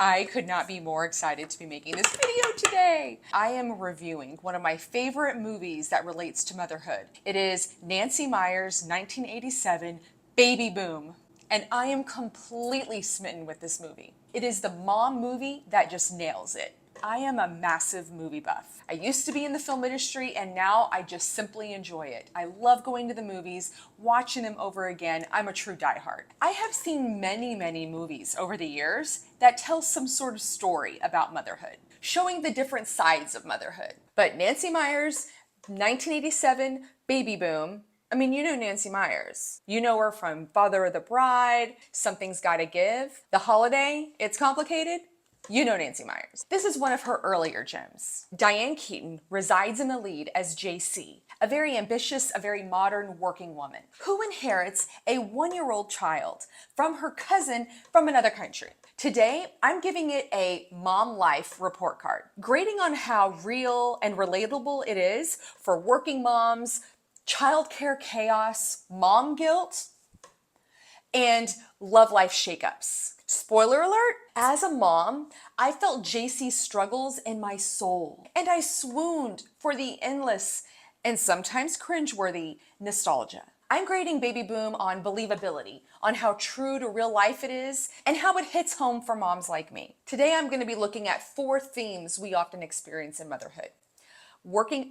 I could not be more excited to be making this video today. I am reviewing one of my favorite movies that relates to motherhood. It is Nancy Meyers' 1987 Baby Boom, and I am completely smitten with this movie. It is the mom movie that just nails it. I am a massive movie buff. I used to be in the film industry and now I just simply enjoy it. I love going to the movies, watching them over again. I'm a true diehard. I have seen many movies over the years that tell some sort of story about motherhood, showing the different sides of motherhood. But Nancy Meyers, 1987 Baby Boom, I mean, you know Nancy Meyers. You know her from Father of the Bride, Something's Gotta Give, The Holiday, It's Complicated. You know Nancy Meyers. This is one of her earlier gems. Diane Keaton resides in the lead as JC, a very ambitious, a very modern working woman who inherits a 1-year-old child from her cousin from another country. Today, I'm giving it a mom life report card, grading on how real and relatable it is for working moms, childcare chaos, mom guilt, and love life shakeups. Spoiler alert, as a mom, I felt JC's struggles in my soul, and I swooned for the endless and sometimes cringeworthy nostalgia. I'm grading Baby Boom on believability, on how true to real life it is, and how it hits home for moms like me. Today I'm going to be looking at 4 themes we often experience in motherhood.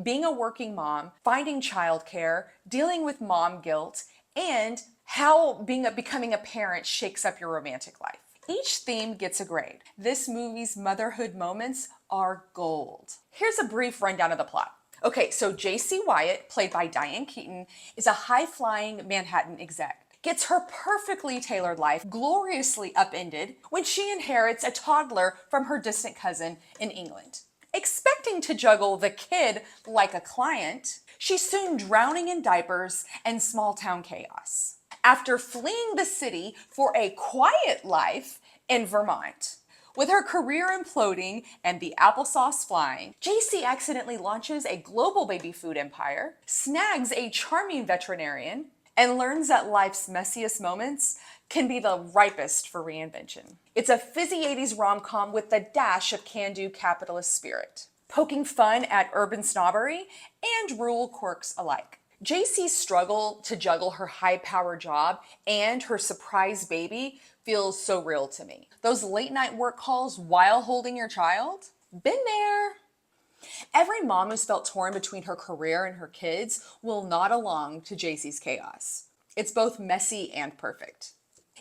Being a working mom, finding childcare, dealing with mom guilt, and how becoming a parent shakes up your romantic life. Each theme gets a grade. This movie's motherhood moments are gold. Here's a brief rundown of the plot. Okay, so JC Wyatt, played by Diane Keaton, is a high-flying Manhattan exec. Gets her perfectly tailored life gloriously upended when she inherits a toddler from her distant cousin in England. Expecting to juggle the kid like a client, she's soon drowning in diapers and small-town chaos. After fleeing the city for a quiet life in Vermont, with her career imploding and the applesauce flying, JC accidentally launches a global baby food empire, snags a charming veterinarian, and learns that life's messiest moments can be the ripest for reinvention. It's a fizzy 80s rom-com with a dash of can-do capitalist spirit, poking fun at urban snobbery and rural quirks alike. JC's struggle to juggle her high-power job and her surprise baby feels so real to me. Those late-night work calls while holding your child? Been there. Every mom who's felt torn between her career and her kids will nod along to JC's chaos. It's both messy and perfect.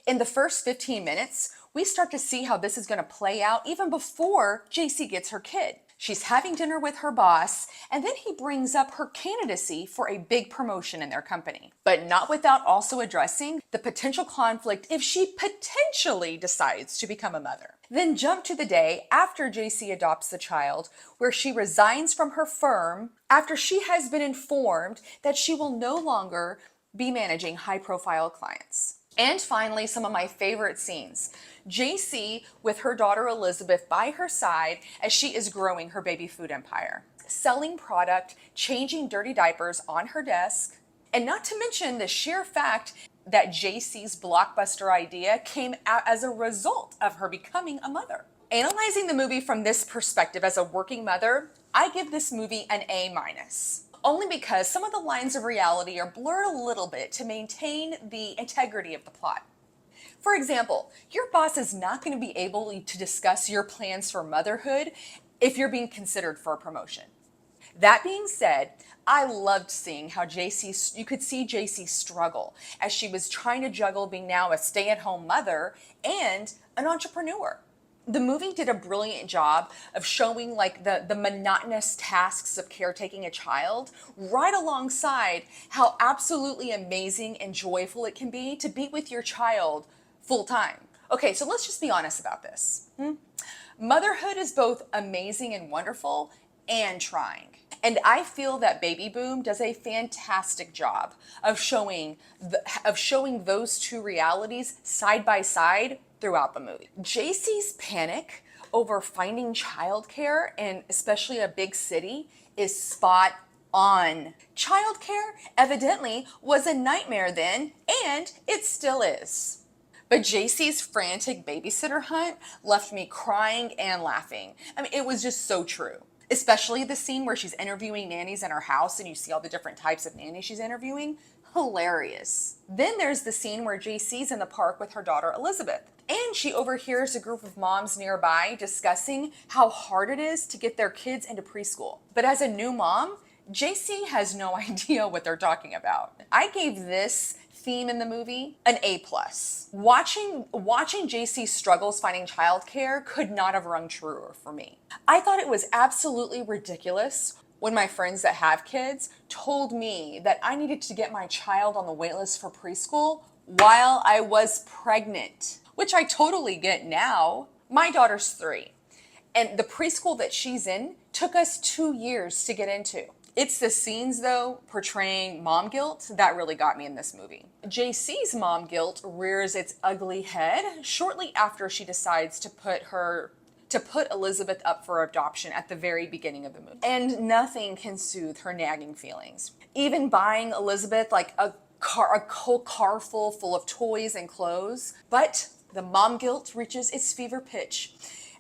In the first 15 minutes, we start to see how this is going to play out even before JC gets her kid. She's having dinner with her boss, and then he brings up her candidacy for a big promotion in their company, but not without also addressing the potential conflict if she potentially decides to become a mother. Then jump to the day after JC adopts the child, where she resigns from her firm after she has been informed that she will no longer be managing high-profile clients. And finally, some of my favorite scenes. JC with her daughter Elizabeth by her side as she is growing her baby food empire. Selling product, changing dirty diapers on her desk, and not to mention the sheer fact that JC's blockbuster idea came out as a result of her becoming a mother. Analyzing the movie from this perspective as a working mother, I give this movie an A-. Only because some of the lines of reality are blurred a little bit to maintain the integrity of the plot. For example, your boss is not going to be able to discuss your plans for motherhood if you're being considered for a promotion. That being said, I loved seeing how you could see JC struggle as she was trying to juggle being now a stay-at-home mother and an entrepreneur. The movie did a brilliant job of showing like the monotonous tasks of caretaking a child right alongside how absolutely amazing and joyful it can be to be with your child full time. Okay, so let's just be honest about this. Motherhood is both amazing and wonderful and trying. And I feel that Baby Boom does a fantastic job of showing those two realities side by side throughout the movie. JC's panic over finding childcare in especially a big city is spot on. Childcare evidently was a nightmare then, and it still is. But JC's frantic babysitter hunt left me crying and laughing. I mean, it was just so true. Especially the scene where she's interviewing nannies in her house and you see all the different types of nannies she's interviewing. Hilarious. Then there's the scene where JC's in the park with her daughter Elizabeth, and she overhears a group of moms nearby discussing how hard it is to get their kids into preschool. But as a new mom, JC has no idea what they're talking about. I gave this theme in the movie an A+. Watching JC's struggles finding childcare could not have rung truer for me. I thought it was absolutely ridiculous when my friends that have kids told me that I needed to get my child on the waitlist for preschool while I was pregnant, which I totally get now. My daughter's 3, and the preschool that she's in took us 2 years to get into. It's the scenes, though, portraying mom guilt that really got me in this movie. JC's mom guilt rears its ugly head shortly after she decides to put Elizabeth up for adoption at the very beginning of the movie. And nothing can soothe her nagging feelings. Even buying Elizabeth like a whole car full of toys and clothes. But the mom guilt reaches its fever pitch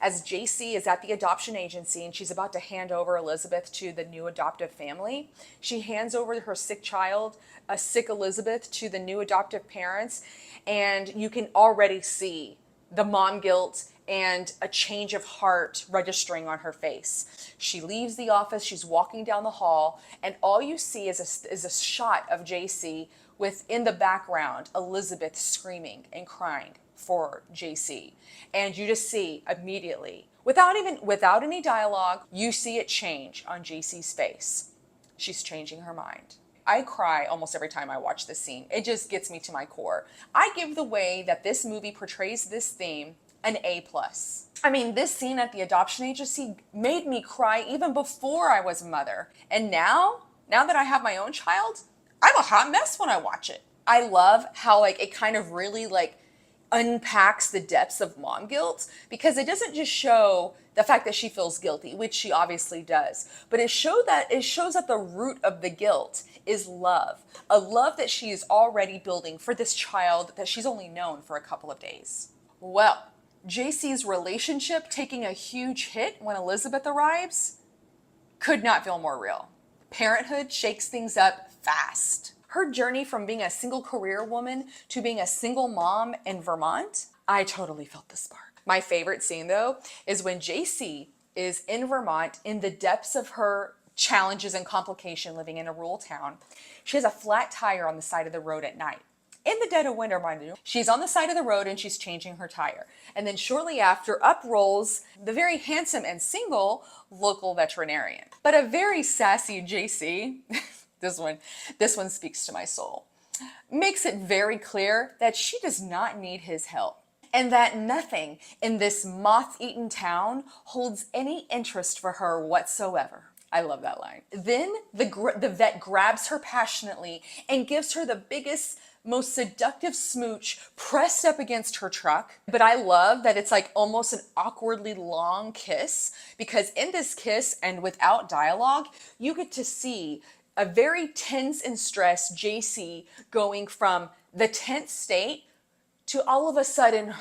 as JC is at the adoption agency and she's about to hand over Elizabeth to the new adoptive family. She hands over her sick child, a sick Elizabeth, to the new adoptive parents, and you can already see the mom guilt and a change of heart registering on her face. She leaves the office, she's walking down the hall, and all you see is a shot of JC with, in the background, Elizabeth screaming and crying for JC. And you just see immediately, without any dialogue, you see it change on JC's face. She's changing her mind. I cry almost every time I watch this scene. It just gets me to my core. I give the way that this movie portrays this theme an A+. I mean, this scene at the adoption agency made me cry even before I was a mother. And now that I have my own child, I'm a hot mess when I watch it. I love how it kind of really unpacks the depths of mom guilt, because it doesn't just show the fact that she feels guilty, which she obviously does, but it shows that the root of the guilt is love, a love that she is already building for this child that she's only known for a couple of days. Well, JC's relationship taking a huge hit when Elizabeth arrives could not feel more real. Parenthood shakes things up fast. Her journey from being a single career woman to being a single mom in Vermont, I totally felt the spark. My favorite scene, though, is when JC is in Vermont in the depths of her challenges and complication living in a rural town. She has a flat tire on the side of the road at night. In the dead of winter, mind you, she's on the side of the road and she's changing her tire. And then shortly after, up rolls the very handsome and single local veterinarian. But a very sassy JC, this one speaks to my soul, makes it very clear that she does not need his help, and that nothing in this moth-eaten town holds any interest for her whatsoever. I love that line. Then the vet grabs her passionately and gives her the biggest, most seductive smooch pressed up against her truck. But I love that it's almost an awkwardly long kiss, because in this kiss and without dialogue, you get to see a very tense and stressed JC going from the tense state to all of a sudden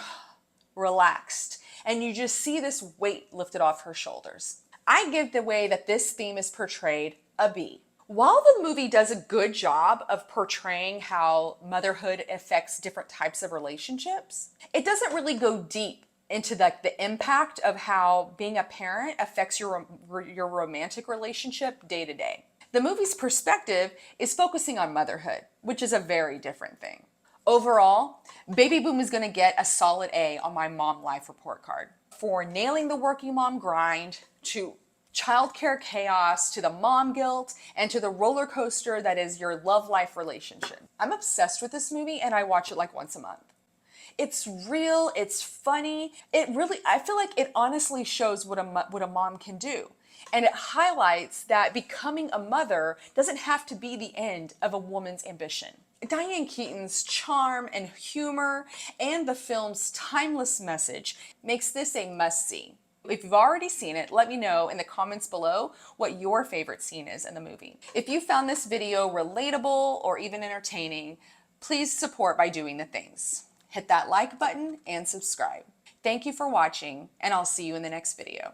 relaxed. And you just see this weight lifted off her shoulders. I give the way that this theme is portrayed a B. While the movie does a good job of portraying how motherhood affects different types of relationships, it doesn't really go deep into the impact of how being a parent affects your romantic relationship day to day. The movie's perspective is focusing on motherhood, which is a very different thing. Overall, Baby Boom is going to get a solid A on my mom life report card for nailing the working mom grind, to childcare chaos, to the mom guilt, and to the roller coaster that is your love life relationship. I'm obsessed with this movie and I watch it once a month. It's real, it's funny. I feel like it honestly shows what a mom can do. And it highlights that becoming a mother doesn't have to be the end of a woman's ambition. Diane Keaton's charm and humor and the film's timeless message makes this a must-see. If you've already seen it, let me know in the comments below what your favorite scene is in the movie. If you found this video relatable or even entertaining, please support by doing the things. hit that like button and subscribe. Thank you for watching, and I'll see you in the next video.